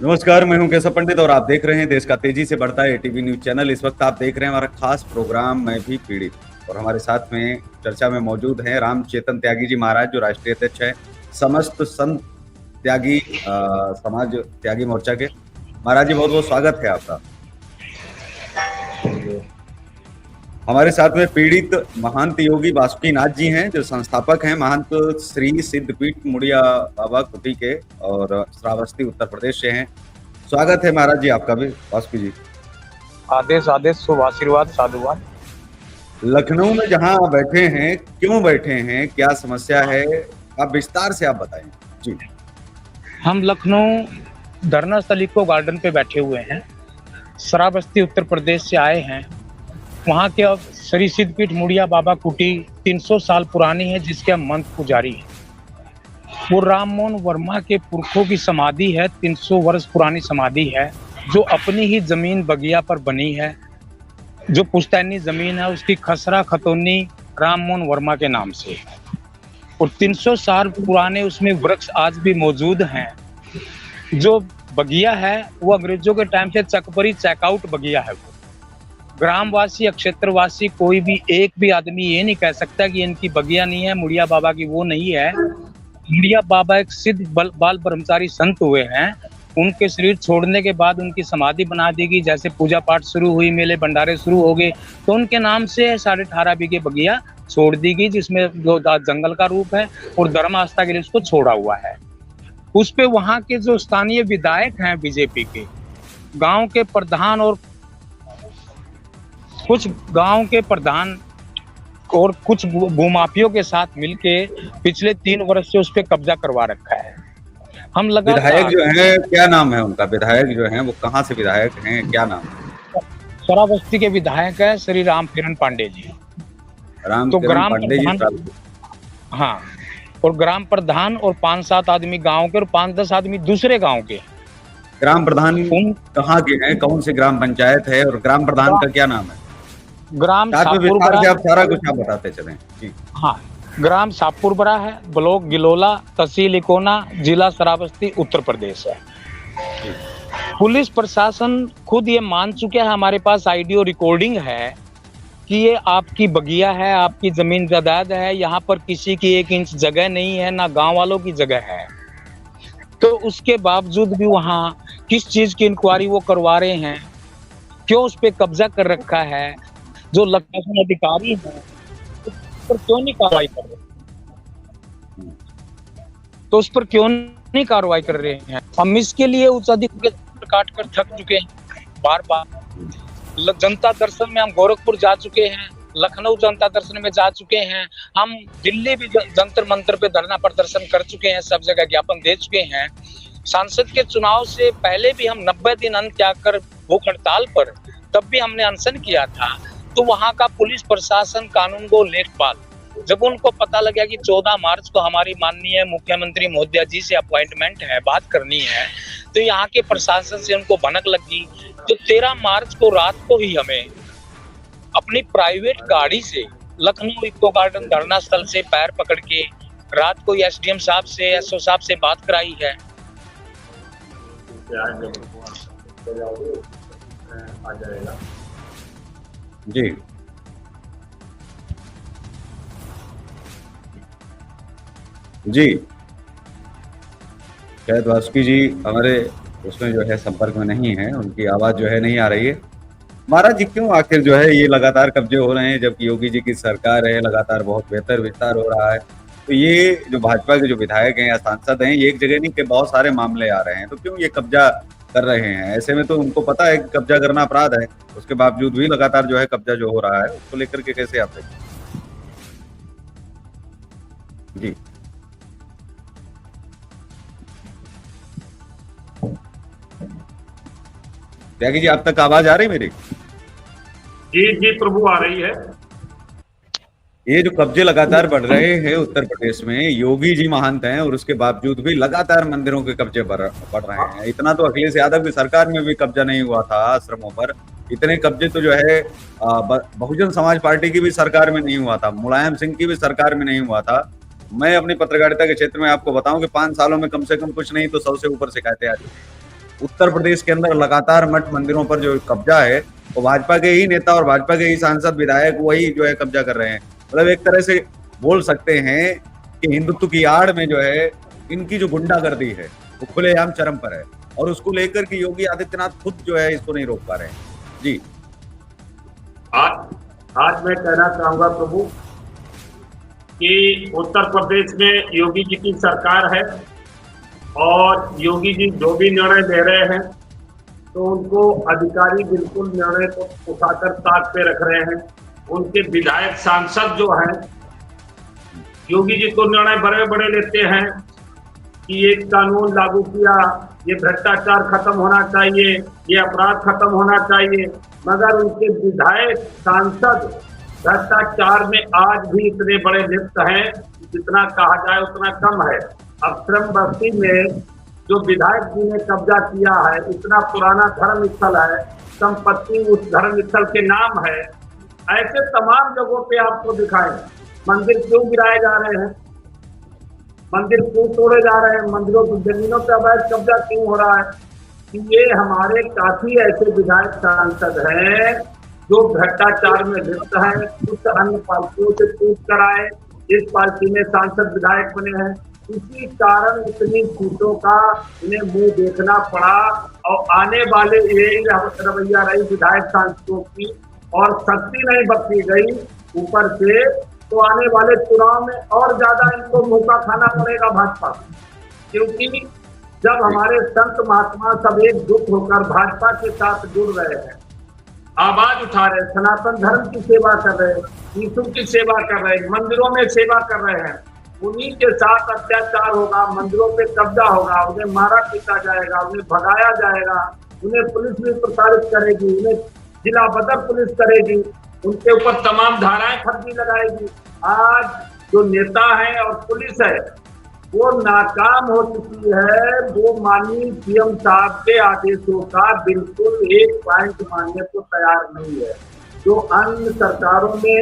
नमस्कार, मैं हूं केशव पंडित और आप देख रहे हैं देश का तेजी से बढ़ता है एटीवी न्यूज चैनल। इस वक्त आप देख रहे हैं हमारा खास प्रोग्राम मैं भी पीड़ित, और हमारे साथ में चर्चा में मौजूद हैं राम चेतन त्यागी जी महाराज, जो राष्ट्रीय अध्यक्ष हैं समस्त संत त्यागी समाज त्यागी मोर्चा के। महाराज जी, बहुत बहुत स्वागत है आपका। हमारे साथ में पीड़ित महंत योगी बासुकीनाथ जी हैं, जो संस्थापक हैं महंत श्री सिद्धपीठ मुड़िया बाबा कुटी के और श्रावस्ती उत्तर प्रदेश से हैं। स्वागत है महाराज जी आपका भी, बासुकी जी। आदेश आदेश, शुभ आशीर्वाद, साधुवाद। लखनऊ में जहां बैठे हैं, क्यों बैठे हैं, क्या समस्या है, आप विस्तार से आप बताएं जी। हम लखनऊ धरना स्थल इको गार्डन पे बैठे हुए हैं। श्रावस्ती उत्तर प्रदेश से आए हैं। वहाँ के अब श्री सिद्धपीठ मुड़िया बाबा कुटी 300 साल पुरानी है, जिसके हम मंत्र पुजारी हैं। वो राम मोहन वर्मा के पुरखों की समाधि है, 300 वर्ष पुरानी समाधि है, जो अपनी ही जमीन बगिया पर बनी है। जो पुश्तैनी जमीन है उसकी खसरा खतौनी राम मोहन वर्मा के नाम से, और 300 साल पुराने उसमें वृक्ष आज भी मौजूद हैं। जो बगिया है वो अंग्रेजों के टाइम से चकबरी चेकआउट बगिया है। वो ग्रामवासी, क्षेत्रवासी, कोई भी एक भी आदमी ये नहीं कह सकता कि इनकी बगिया नहीं है, मुड़िया बाबा की वो नहीं है। मुड़िया बाबा एक सिद्ध बाल ब्रह्मचारी संत हुए हैं। उनके शरीर छोड़ने के बाद उनकी समाधि बना दी गई। जैसे पूजा पाठ शुरू हुई, मेले भंडारे शुरू हो गए, तो उनके नाम से 18.5 बीघे बगिया छोड़ दी गई, जिसमें जो जंगल का रूप है और धर्म आस्था के लिए उसको छोड़ा हुआ है। उस पे वहाँ के जो स्थानीय विधायक हैं बीजेपी के, गांव के प्रधान और कुछ गांव के प्रधान और कुछ भूमाफियों के साथ मिलके पिछले 3 वर्ष से उस पे कब्जा करवा रखा है। हम विधायक जो हैं, क्या नाम है उनका? विधायक जो हैं वो कहाँ से विधायक हैं, क्या नाम है? श्रावस्ती के विधायक है श्री राम किरण पांडे जी। तो ग्राम पांडे जी, हाँ, और ग्राम प्रधान और 5-7 आदमी गांव के और 5-10 आदमी दूसरे गांव के। ग्राम प्रधान कहाँ के हैं, कौन से ग्राम पंचायत है, और ग्राम प्रधान का क्या नाम है? ग्राम सापुरबरा से आप सारा कुछ आप बताते चलें जी। हाँ, ग्राम सापुरबरा है, ब्लॉक गिलोला, तहसील इकोना, जिला श्रावस्ती, उत्तर प्रदेश है। पुलिस प्रशासन खुद ये मान चुके हैं, हमारे पास ऑडियो रिकॉर्डिंग है कि ये आपकी बगिया है, आपकी जमीन जायदाद है, यहाँ पर किसी की 1 इंच जगह नहीं है, ना गांव वालों की जगह है। तो उसके बावजूद भी वहाँ किस चीज की इंक्वायरी वो करवा रहे हैं, क्यों उस पे कब्जा कर रखा है, जो लखनऊ अधिकारी हैं उस पर क्यों नहीं कार्रवाई कर रहे, तो उस पर क्यों नहीं कार्रवाई कर रहे हैं। हम इसके लिए उच्च अधिकारी काट कर थक चुके हैं। बार बार जनता दर्शन में हम गोरखपुर जा चुके हैं, लखनऊ जनता दर्शन में जा चुके हैं, हम दिल्ली भी जंतर मंतर पे धरना प्रदर्शन कर चुके हैं, सब जगह ज्ञापन दे चुके हैं। सांसद के चुनाव से पहले भी हम 90 दिन अन्न त्याग कर भूख हड़ताल पर, तब भी हमने अनशन किया था। तो वहां का पुलिस प्रशासन, कानून गो लेखपाल, जब उनको पता लगा कि 14 मार्च को हमारी माननीय मुख्यमंत्री महोदया जी से अपॉइंटमेंट है, बात करनी है, तो यहाँ के प्रशासन से उनको भनक लगी। तो 13 मार्च को रात को ही हमें अपनी प्राइवेट गाड़ी से लखनऊ इको गार्डन धरना स्थल से पैर पकड़ के रात को एसडीएम साहब से, एसओ साहब से बात कराई है। जी जी, शायद वासुकी जी हमारे उसमें जो है संपर्क में नहीं है, उनकी आवाज जो है नहीं आ रही है। महाराज जी, क्यों आखिर जो है ये लगातार कब्जे हो रहे हैं, जबकि योगी जी की सरकार है, लगातार बहुत बेहतर विस्तार हो रहा है। तो ये जो भाजपा के जो विधायक हैं या सांसद हैं, ये एक जगह नहीं के बहुत सारे मामले आ रहे हैं, तो क्यों ये कब्जा कर रहे हैं? ऐसे में तो उनको पता है कि कब्जा करना अपराध है, उसके बावजूद भी लगातार जो है कब्जा जो हो रहा है, उसको लेकर के कैसे आप देखते जी? त्यागी जी, आप तक आवाज आ रही मेरी? जी जी प्रभु, आ रही है। ये जो कब्जे लगातार बढ़ रहे हैं उत्तर प्रदेश में, योगी जी महंत हैं और उसके बावजूद भी लगातार मंदिरों के कब्जे बढ़ रहे हैं। इतना तो अखिलेश यादव की सरकार में भी कब्जा नहीं हुआ था आश्रमों पर। इतने कब्जे तो जो है बहुजन समाज पार्टी की भी सरकार में नहीं हुआ था, मुलायम सिंह की भी सरकार में नहीं हुआ था। मैं अपनी पत्रकारिता के क्षेत्र में आपको बताऊं कि 5 सालों में कम से कम कुछ नहीं तो 100 से ऊपर शिकायतें आ चुकी हैं। उत्तर प्रदेश के अंदर लगातार मठ मंदिरों पर जो कब्जा है वो भाजपा के ही नेता और भाजपा के ही सांसद विधायक वही जो है कब्जा कर रहे हैं। मतलब एक तरह से बोल सकते हैं कि हिंदुत्व की आड़ में जो है इनकी जो गुंडागर्दी है वो खुलेआम चरम पर है, और उसको लेकर के योगी आदित्यनाथ खुद जो है इसको नहीं रोक पा रहे हैं। जी आज मैं कहना चाहूंगा प्रभु कि उत्तर प्रदेश में योगी जी की सरकार है और योगी जी जो भी निर्णय ले रहे हैं तो उनको अधिकारी बिल्कुल निर्णय को उठाकर ताक पे रख रहे हैं। उनके विधायक सांसद जो हैं, योगी जी तो निर्णय बड़े बड़े लेते हैं कि एक कानून लागू किया, ये भ्रष्टाचार खत्म होना चाहिए, ये अपराध खत्म होना चाहिए, मगर उनके विधायक सांसद भ्रष्टाचार में आज भी इतने बड़े लिप्त हैं, जितना कहा जाए उतना कम है। अक्षरम बस्ती में जो विधायक जी ने कब्जा किया है, इतना पुराना धर्म स्थल है, संपत्ति उस धर्म स्थल के नाम है, ऐसे तमाम जगहों पे आपको दिखाएं। मंदिर क्यों गिराए जा रहे हैं, मंदिर क्यों तोड़े जा रहे हैं, मंदिरों की जमीनों पर अवैध कब्जा क्यों हो रहा है? ये हमारे काफी ऐसे विधायक सांसद हैं जो भ्रष्टाचार में लिप्त हैं, कुछ अन्य पार्टियों से पूछ कर आए, इस पार्टी में सांसद विधायक बने हैं, इसी कारण इतनी सीटों का इन्हें मुंह देखना पड़ा। और आने वाले यही रवैया रही विधायक सांसदों की, और शक्ति नहीं बख्शी गई ऊपर से, तो आने वाले चुनाव में और ज्यादा इनको मुंह का खाना पड़ेगा भाजपा, क्योंकि जब हमारे संत महात्मा सब एकजुट होकर भाजपा के साथ जुड़ रहे हैं, आवाज उठा रहे, सनातन धर्म की सेवा कर रहे, यीशु की सेवा कर रहे, मंदिरों में सेवा कर रहे हैं, उन्हीं के साथ अत्याचार होगा, मंदिरों पे कब्जा होगा, उन्हें मारा पीटा जाएगा, उन्हें भगाया जाएगा, उन्हें पुलिस भी प्रताड़ित करेगी, उन्हें जिला बदर पुलिस करेगी, उनके ऊपर तमाम धाराएं फर्जी लगाएगी। आज जो नेता है और पुलिस है वो नाकाम हो चुकी है, वो माननीय सीएम साहब के आदेशों का बिल्कुल एक पॉइंट मानने को तैयार नहीं है। जो अन्य सरकारों में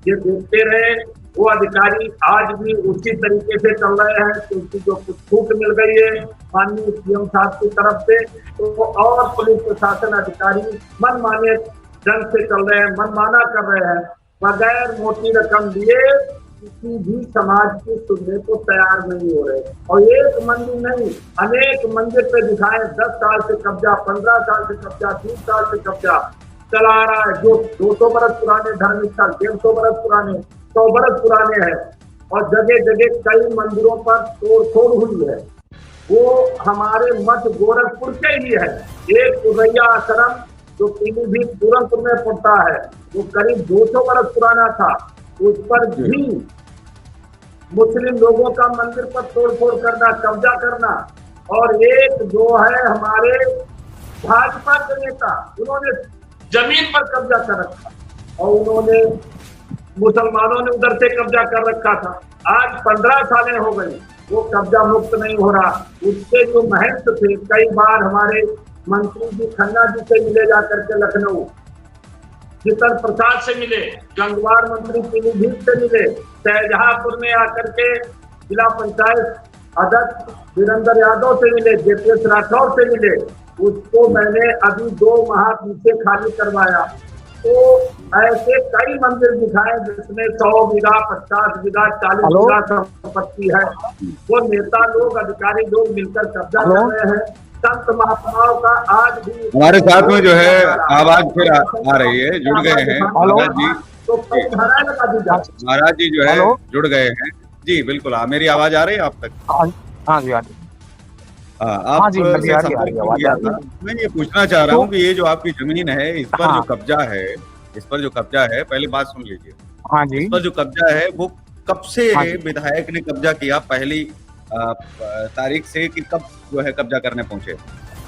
ये देखते रहे, वो अधिकारी आज भी उसी तरीके से चल रहे हैं, क्योंकि जो कुछ छूट मिल गई है माननीय सीएम साहब की तरफ से, तो और पुलिस प्रशासन अधिकारी मनमाने ढंग से चल रहे हैं, मनमाना कर रहे हैं, बगैर मोटी रकम दिए किसी भी समाज की सुनने को तैयार नहीं हो रहे। और एक मंदिर नहीं, अनेक मंदिर पे दिखाएं, 10 साल से कब्जा, 15 साल से कब्जा, 30 साल से कब्जा चला रहा है। जो 200 बरस पुराने धर्म स्थल, 150 बरस पुराने, 100 बरस पुराने हैं, और जगह जगह कई मंदिरों पर तोड़फोड़ हुई है। वो हमारे मठ गोरखपुर के ही है। एक उदैया आश्रम जो पीलीभीत पूरनपुर में पड़ता है, वो करीब 200 बरस पुराना था, उस पर भी मुस्लिम लोगों का मंदिर पर तोड़फोड़ करना, कब्जा करना। और एक जो है हमारे भाजपा के नेता, उन्होंने जमीन पर कब्जा कर रखा, और उन्होंने मुसलमानों ने उधर से कब्जा कर रखा था। आज 15 सालें हो गई, वो कब्जा मुक्त नहीं हो रहा। उसके जो महंत थे, कई बार हमारे मंत्री जी खन्ना जी से मिले जाकर के लखनऊ, जितन प्रसाद से मिले, गंगवार मंत्री पीलीभीत से मिले, शाहजहांपुर में आकर के जिला पंचायत अध्यक्ष वीरेंद्र यादव से मिले, जेपीएस राठौर से मिले। उसको मैंने अभी 2 माह पीछे खाली करवाया। तो ऐसे कई मंदिर दिखाए जिसमें 100 बीघा, 50 बीघा, 40 बीघा संपत्ति है, वो नेता लोग, अधिकारी लोग मिलकर कब्जा कर रहे हैं। संत महात्माओं का आज भी हमारे साथ में जो है आवाज फिर आ रही है, जुड़ गए हैं महाराज जी। तो महाराज जी जो है जुड़ गए हैं जी, बिल्कुल। मेरी आवाज आ रही है आप तक? हाँ जी, हाँ जी, आप मैं ये पूछना चाह रहा हूँ कि ये जो आपकी जमीन है, इस पर जो कब्जा है, पहले बात सुन लीजिए। हाँ जी, इस पर जो कब्जा है वो कब से विधायक ने कब्जा किया, पहली तारीख से, कि कब जो है कब्जा करने पहुंचे,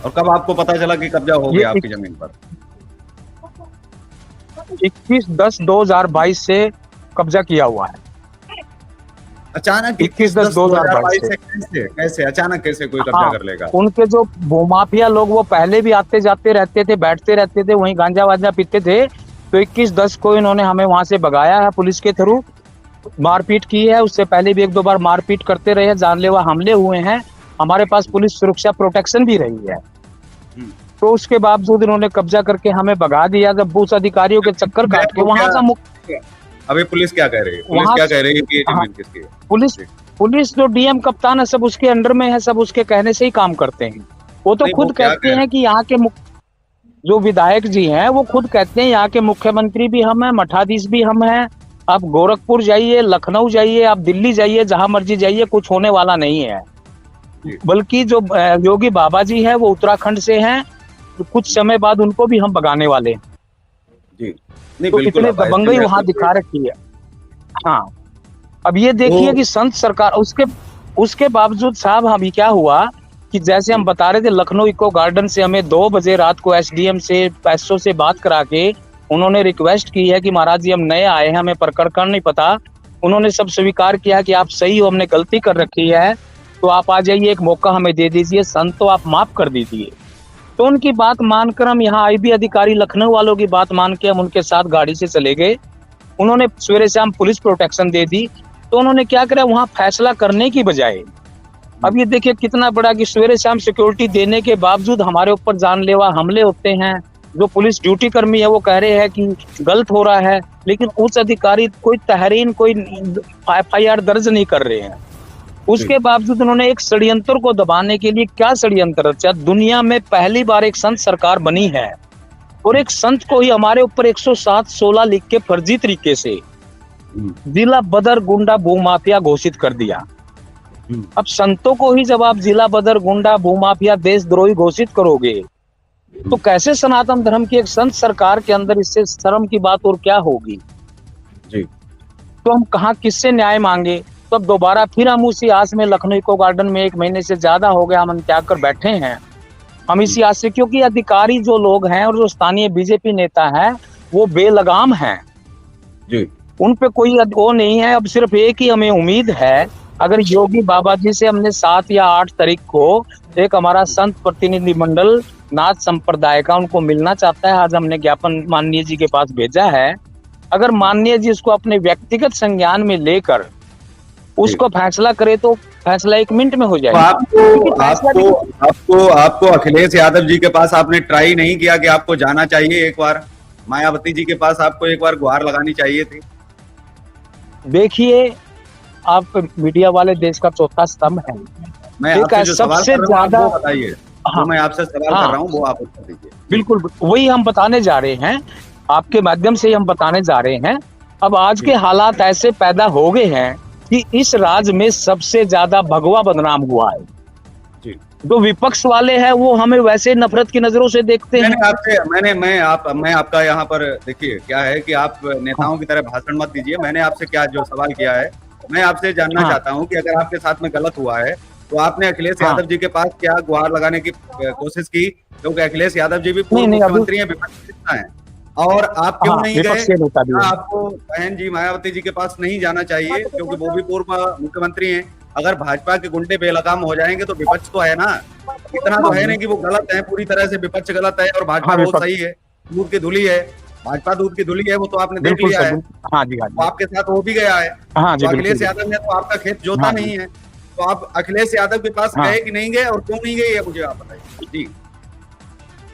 और कब आपको पता चला कि कब्जा हो गया आपकी जमीन पर? 21/10/2022 से कब्जा किया हुआ है। अचानक 21/10/2022 से कैसे अचानक कैसे कोई कब्जा कर लेगा? उनके जो भूमाफिया लोग, वो पहले भी आते जाते रहते थे, बैठते रहते थे, वहीं गांजा वांजा पीते थे। तो 21/10 को इन्होंने हमें वहां से भगाया है, पुलिस के थ्रू मारपीट की है। उससे पहले भी 1-2 बार मारपीट करते रहे, जानलेवा हमले हुए हैं। हमारे पास पुलिस सुरक्षा प्रोटेक्शन भी रही है। हम्म। तो उसके बावजूद इन्होंने कब्जा करके हमें भगा दिया। जब उस अधिकारियों के चक्कर काट के तो वहां का अभी पुलिस क्या कह रही है? पुलिस वहां क्या कह रही है कि ये हाँ, जमीन किसकी है? पुलिस जी। पुलिस जो डीएम कप्तान है सब उसके अंडर में है, सब उसके कहने से ही काम करते हैं। वो तो नहीं, वो खुद क्या कहते कह रहे हैं कि यहाँ के जो विधायक जी हैं वो खुद कहते हैं यहाँ के मुख्यमंत्री भी हम हैं, मठाधीश भी हम हैं। आप गोरखपुर जाइए, लखनऊ जाइए, आप दिल्ली जाइए, जहां मर्जी जाइए, कुछ होने वाला नहीं है। जी। बल्कि जो योगी बाबा जी हैं वो उत्तराखंड से हैं, तो कुछ समय बाद उनको भी हम भगाने वाले हैं। जी। नहीं, तो बिल्कुल इतने आप ऐसे दबंगई में वहां तो दिखा रखी है। हाँ, अब ये देखिए तो कि संत सरकार उसके उसके बावजूद साहब अभी क्या हुआ कि जैसे हम जी, बता रहे थे, लखनऊ इको गार्डन से हमें 2 बजे रात को एसडीएम से एसओ से बात करा के उन्होंने रिक्वेस्ट की है कि महाराज जी हम नए आए हैं, हमें प्रकरण नहीं पता। उन्होंने सब स्वीकार किया कि आप सही हो, हमने गलती कर रखी है, तो आप आ जाइए, एक मौका हमें दे दीजिए, संत तो आप माफ कर दीजिए। तो उनकी बात मानकर हम यहाँ आईबी अधिकारी लखनऊ वालों की बात मान के हम उनके साथ गाड़ी से चले गए। उन्होंने सवेरे शाम पुलिस प्रोटेक्शन दे दी। तो उन्होंने क्या करा, वहां फैसला करने की बजाय अब ये देखिए कितना बड़ा कि सवेरे शाम सिक्योरिटी देने के बावजूद हमारे ऊपर जानलेवा हमले होते हैं। जो पुलिस ड्यूटी कर्मी है वो कह रहे हैं कि गलत हो रहा है, लेकिन उच्च अधिकारी कोई तहरीन, कोई एफआईआर दर्ज नहीं कर रहे हैं। जी, उसके बावजूद उन्होंने एक षड्यंत्र को दबाने के लिए क्या षड्यंत्र रचा। दुनिया में पहली बार एक संत सरकार बनी है और एक संत को ही हमारे ऊपर 107-16 लिख के फर्जी तरीके से हम्म, जिला बदर गुंडा भूमाफिया घोषित कर दिया। अब संतों को ही जब आप जिला बदर गुंडा भूमाफिया देशद्रोही घोषित करोगे तो कैसे सनातन धर्म की एक संत सरकार के अंदर इससे शर्म की बात और क्या होगी। जी, तो हम कहाँ किससे न्याय मांगे। तो अब दोबारा फिर हम उसी आस में लखनऊ इको गार्डन में 1 महीने से ज्यादा हो गया हम त्याग कर बैठे हैं। हम इसी आस से, क्योंकि अधिकारी जो लोग हैं और जो स्थानीय बीजेपी नेता है वो बेलगाम हैं, जी, उन पे कोई वो नहीं है। अब सिर्फ एक ही हमें उम्मीद है, अगर योगी बाबा जी से हमने 7 या 8 तारीख को एक हमारा संत प्रतिनिधि मंडल नाथ संप्रदाय का उनको मिलना चाहता है। आज हमने ज्ञापन माननीय जी के पास भेजा है। अगर माननीय जी इसको अपने व्यक्तिगत संज्ञान में लेकर उसको फैसला करे तो फैसला 1 मिनट में हो तो जाएगा। आपको फैसला आपको आपको आपको अखिलेश यादव जी के पास आपने ट्राई नहीं किया कि आपको जाना चाहिए एक बार? मायावती जी के पास आपको एक बार गुहार लगानी चाहिए थी? देखिए, आप मीडिया वाले देश का चौथा स्तंभ है। मैं एक आपसे जो सवाल सबसे कर रहा हूँ आप ज्यादा, वो बताइए। हाँ, जो मैं आपसे सवाल कर हाँ, रहा हूँ वो आप उत्तर दीजिए। बिल्कुल वही हम बताने जा रहे हैं, आपके माध्यम से ही हम बताने जा रहे हैं। अब आज के हालात ऐसे पैदा हो गए हैं कि इस राज्य में सबसे ज्यादा भगवा बदनाम हुआ है। जी। जो विपक्ष वाले हैं वो हमें वैसे नफरत की नजरों से देखते हैं। मैंने आपसे मैं आपका यहाँ पर देखिए क्या है कि आप नेताओं की तरह भाषण मत दीजिए। मैंने आपसे क्या जो सवाल किया है, मैं आपसे जानना हाँ, चाहता हूँ कि अगर आपके साथ में गलत हुआ है तो आपने अखिलेश हाँ, यादव जी के पास क्या गुहार लगाने की कोशिश की? क्योंकि अखिलेश यादव जी भी नहीं पूर्व नहीं, अभी मुख्यमंत्री हैं, विपक्ष के नेता हैं, और आप क्यों हाँ, नहीं विपक्ष गए? के नेता भी क्या हैं। आपको बहन जी मायावती जी के पास नहीं जाना चाहिए क्योंकि वो भी पूर्व मुख्यमंत्री हैं? अगर भाजपा के गुंडे बेलगाम हो जाएंगे तो विपक्ष तो है ना, इतना तो है नहीं कि वो गलत है, पूरी तरह से विपक्ष गलत है और भाजपा हाँ, बहुत विपक्ष, सही है। दूध की धुली है, भाजपा दूध की धुली है, वो तो आपने देख बिल्कुल लिया सर, है। हाँ जी, हाँ वो जी, आपके साथ हो भी गया है। हाँ जी, तो बिल्कुल, अखिलेश यादव ने तो आपका खेत जोता हाँ जी, नहीं है, तो आप अखिलेश यादव के पास हाँ। गए कि नहीं गए और क्यों नहीं गए ये मुझे आप बताइए जी।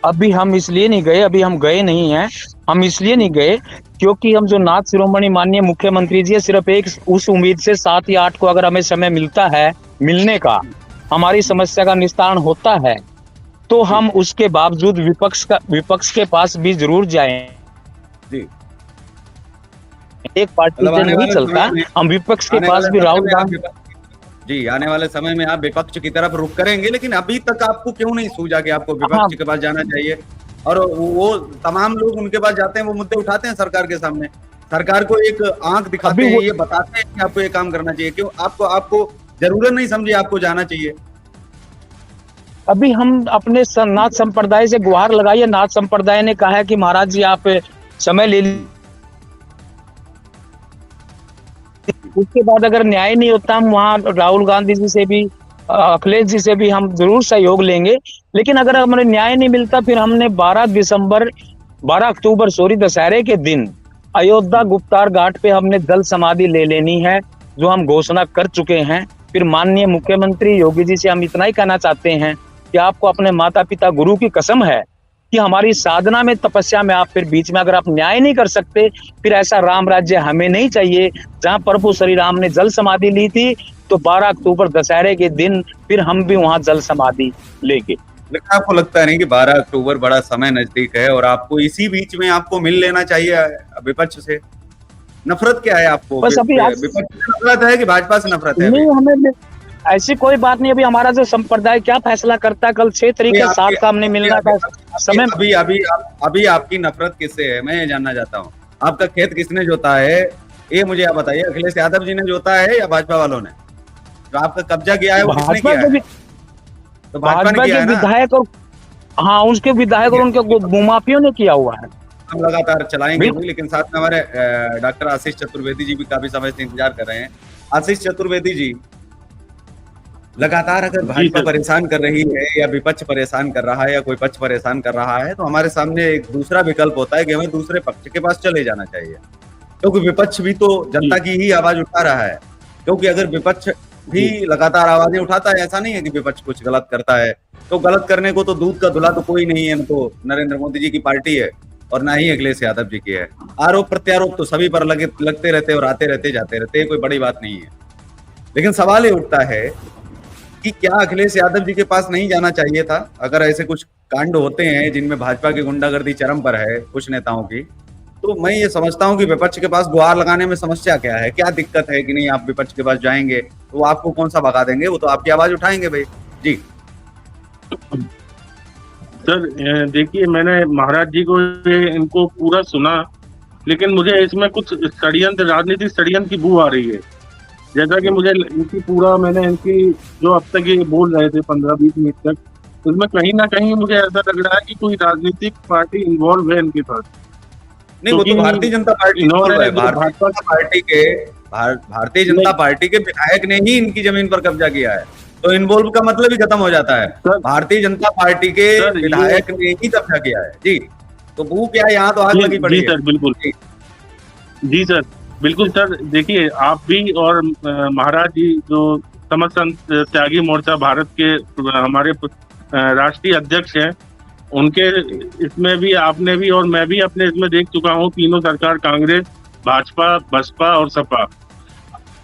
अभी हम इसलिए नहीं गए, अभी हम गए नहीं हैं। हम इसलिए नहीं गए क्योंकि हम जो नाथ शिरोमणि माननीय मुख्यमंत्री जी है, सिर्फ एक उस उम्मीद से 7 या 8 को अगर हमें समय मिलता है मिलने का, हमारी समस्या का निस्तारण होता है, तो हम उसके बावजूद विपक्ष के पास भी जरूर जाएं। जी, एक पार्टी मतलब से आने नहीं वाले चलता, समय में हम विपक्ष के आने पास वाले भी समय राहुल में आप गांधी। जी, आने वाले समय में आप विपक्ष की तरफ रुख करेंगे, लेकिन अभी तक आपको क्यों नहीं सूझा कि आपको हाँ, विपक्ष के पास जाना चाहिए? और वो तमाम लोग उनके पास जाते हैं, वो मुद्दे उठाते हैं सरकार के सामने, सरकार को एक आंख दिखाते अभी हैं, वो ये बताते हैं कि आपको ये काम करना चाहिए। क्यों आपको आपको जरूरत नहीं समझी आपको जाना चाहिए? अभी हम अपने नाथ संप्रदाय से गुहार लगाइए। नाथ संप्रदाय ने कहा है कि महाराज जी आप समय ले लीजिए, उसके बाद अगर न्याय नहीं होता हम वहाँ राहुल गांधी जी से भी अखिलेश जी से भी हम जरूर सहयोग लेंगे। लेकिन अगर हमें न्याय नहीं मिलता फिर हमने 12 अक्टूबर दशहरे के दिन अयोध्या गुप्तार घाट पे हमने जल समाधि ले लेनी है, जो हम घोषणा कर चुके हैं। फिर माननीय मुख्यमंत्री योगी जी से हम इतना ही कहना चाहते हैं कि आपको अपने माता पिता गुरु की कसम है कि हमारी साधना में, तपस्या में आप फिर बीच में अगर आप न्याय नहीं कर सकते, फिर ऐसा राम राज्य हमें नहीं चाहिए। जहां प्रभु श्री राम ने जल समाधि ली थी, तो 12 अक्टूबर दशहरे के दिन फिर हम भी वहां जल समाधि लेंगे। लेकिन आपको लगता नहीं कि 12 अक्टूबर बड़ा समय नजदीक है और आपको इसी बीच में आपको मिल लेना चाहिए विपक्ष से? नफरत क्या है आपको? बस अभी विपक्ष से नफरत है कि भाजपा से नफरत है? नहीं, हमें ऐसी कोई बात नहीं। अभी हमारा जो संप्रदाय क्या फैसला करता है, कल 6 तारीख के 7 का हमने मिलना था समय। अभी आपकी नफरत किससे है, मैं ये जानना चाहता हूँ। आपका खेत किसने जोता है, ये मुझे आप बताइए। अखिलेश यादव जी ने जोता है या भाजपा वालों ने? जो आपका कब्जा किया है वो किसने किया है? तो भाजपा ने किया है ना? विधायक और हाँ, उसके विधायक और उनके भूमाफियों ने किया हुआ है। हम लगातार चलाएंगे भी, लेकिन साथ में हमारे डॉक्टर आशीष चतुर्वेदी जी भी काफी समय से इंतजार कर रहे हैं। आशीष चतुर्वेदी जी, लगातार अगर भाजपा परेशान कर रही है या विपक्ष परेशान कर रहा है या कोई पक्ष परेशान कर रहा है, तो हमारे सामने एक दूसरा विकल्प होता है कि हमें दूसरे पक्ष के पास चले जाना चाहिए, क्योंकि विपक्ष भी तो जनता की ही आवाज उठा रहा है। क्योंकि अगर विपक्ष भी लगातार आवाजें उठाता है, ऐसा नहीं है कि विपक्ष कुछ गलत करता है, तो गलत करने को तो दूध का धुला तो कोई नहीं है, न तो नरेंद्र मोदी जी की पार्टी है और ना ही अखिलेश यादव जी की है। आरोप प्रत्यारोप तो सभी पर लगते रहते और आते रहते जाते रहते, कोई बड़ी बात नहीं है। लेकिन सवाल ये उठता है कि क्या अखिलेश यादव जी के पास नहीं जाना चाहिए था? अगर ऐसे कुछ कांड होते हैं जिनमें भाजपा की गुंडागर्दी चरम पर है कुछ नेताओं की, तो मैं ये समझता हूं कि विपक्ष के पास गुहार लगाने में समस्या क्या है, क्या दिक्कत है कि नहीं आप विपक्ष के पास जाएंगे तो वो आपको कौन सा भगा देंगे, वो तो आपकी आवाज उठाएंगे भाई जी। सर देखिए, मैंने महाराज जी को इनको पूरा सुना, लेकिन मुझे इसमें कुछ षड्यंत्र, राजनीतिक षड्यंत्र की बू आ रही है। जैसा कि मुझे इनकी पूरा, मैंने इनकी जो अब तक ये बोल रहे थे 15-20 मिनट तक, उसमें कहीं ना कहीं मुझे ऐसा लग रहा है कि कोई राजनीतिक पार्टी इन्वॉल्व है इनके साथ। नहीं, वो तो भारतीय जनता पार्टी भारतीय जनता पार्टी के विधायक ने ही इनकी जमीन पर कब्जा किया है, तो इन्वॉल्व का मतलब ही खत्म हो जाता है। भारतीय जनता पार्टी के विधायक ने ही कब्जा किया है जी, तो वो क्या यहाँ तो आग लगी पड़ी है। सर बिल्कुल जी सर, बिल्कुल सर। देखिए, आप भी और महाराज जी जो समस्त त्यागी मोर्चा भारत के हमारे राष्ट्रीय अध्यक्ष हैं, उनके इसमें भी आपने भी और मैं भी अपने इसमें देख चुका हूँ, तीनों सरकार, कांग्रेस, भाजपा, बसपा और सपा,